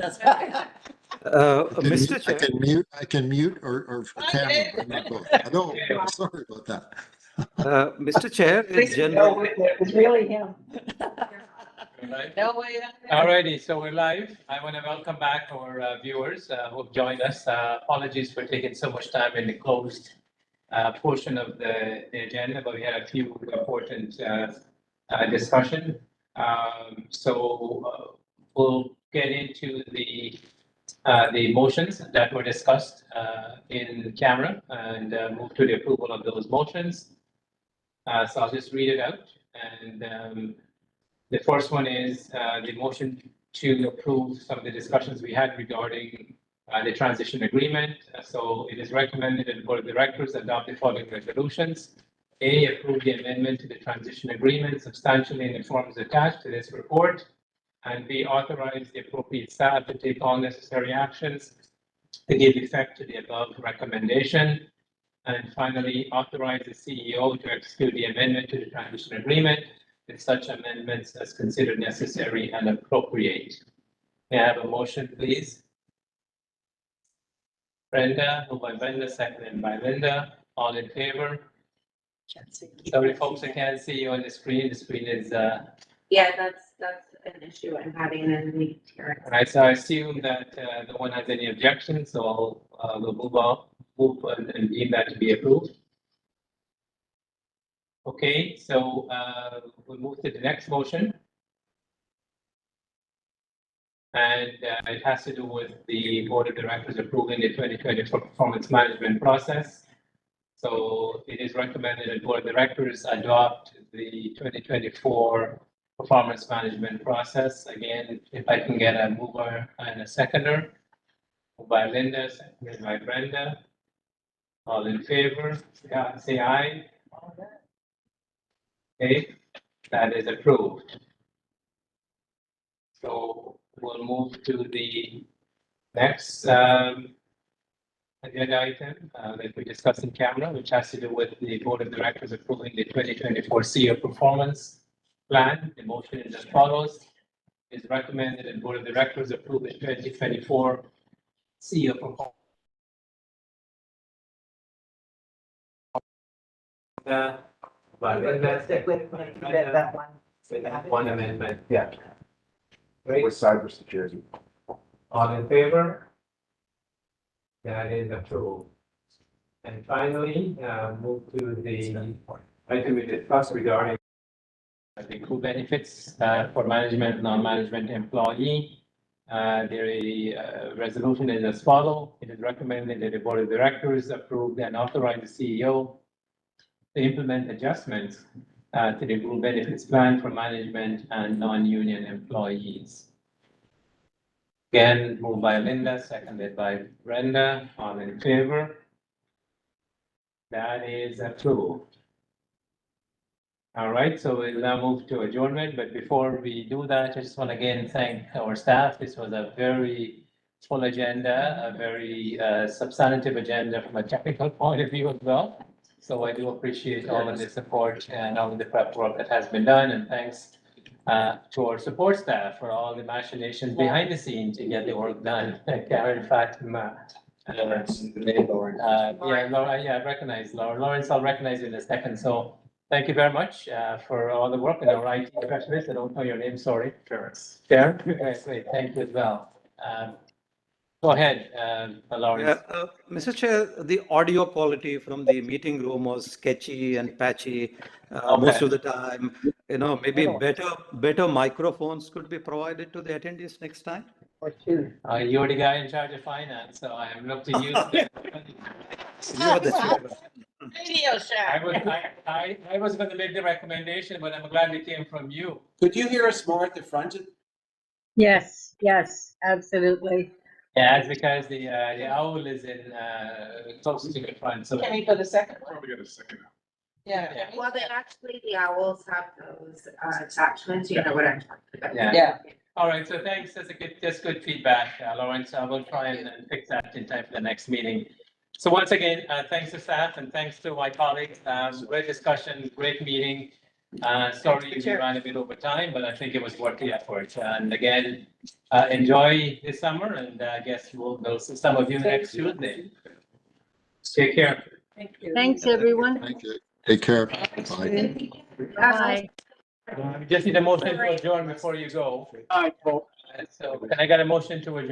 Mr. Chair. I can mute or camera. I need both. No, sorry about that. Mr. Chair, it's No, it was really him. No way. Alrighty, so we're live. I want to welcome back our viewers who have joined us. Apologies for taking so much time in the closed portion of the agenda, but we had a few important discussion. So we'll get into the motions that were discussed in camera and move to the approval of those motions. So I'll just read it out. And the first one is the motion to approve some of the discussions we had regarding the transition agreement. So it is recommended that the Board of Directors adopt the following resolutions. A, approve the amendment to the transition agreement substantially in the forms attached to this report. And B, authorize the appropriate staff to take all necessary actions to give effect to the above recommendation. And finally, authorize the CEO to execute the amendment to the transition agreement with such amendments as considered necessary and appropriate. May I have a motion, please? Brenda, moved by Brenda, seconded by Linda. All in favor? Sorry, folks, I can't see you on the screen. The screen is. Yeah, that's an issue I'm having in the hearing. All right, so I assume that no one has any objections, so we'll move and deem that to be approved. Okay, so we'll move to the next motion. And it has to do with the Board of Directors approving the 2024 performance management process. So it is recommended that Board of Directors adopt the 2024 performance management process. Again, if I can get a mover and a seconder. Moved by Linda, seconded by Brenda. All in favor, say aye. Okay, that is approved. So we'll move to the next agenda item that we discussed in camera, which has to do with the Board of Directors approving the 2024 CEO performance plan. The motion is as follows. It is recommended that Board of Directors approve the 2024 CEO performance. Stick with that one. One amendment, yeah. Great. With cybersecurity. All in favor? That is approved. And finally, move to the item we discussed regarding the crew benefits for management and non-management employee. The resolution is as follows. It is recommended that the Board of Directors approve and authorize the CEO to implement adjustments to the group benefits plan for management and non-union employees. Again, moved by Linda, seconded by Brenda. All in favor? That is approved. All right, so we'll now move to adjournment. But before we do that, I just want to again thank our staff. This was a very full agenda, a very substantive agenda from a technical point of view as well. So I do appreciate all of the support and all of the prep work that has been done. And thanks to our support staff for all the machinations behind the scenes to get the work done. Karen, Fatima, Lawrence. I recognize Lawrence. I'll recognize you in a second. So thank you very much for all the work. And our IT specialist, I don't know your name, sorry. Sharon. Great, thank you as well. Go ahead, Lawrence. Yeah, Mr. Chair, the audio quality from the meeting room was sketcy and patchy most of the time. You know, maybe better microphones could be provided to the attendees next time. Or two. You're the guy in charge of finance, so I am looking to use that. You're the chair. Radio Shack. I was going to make the recommendation, but I'm glad it came from you. Could you hear us more at the front? Yes, absolutely. Yeah, it's because the owl is in close to the front. So Can we go to second one? Probably get a second. Yeah. Well, they actually, the owls have those attachments, you know what I'm talking about. Yeah. All right, so thanks. That's good feedback, Lawrence. I will try and fix that in time for the next meeting. So once again, thanks to staff and thanks to my colleagues. Great discussion, great meeting. Sorry we ran a bit over time, but I think it was worth the effort. And again, enjoy this summer, and I guess we'll see some of you next Tuesday. Take care. Thank you. Thanks, everyone. Thank you. Take care. Bye. Bye. We just need a motion to adjourn before you go. So can I get a motion to adjourn?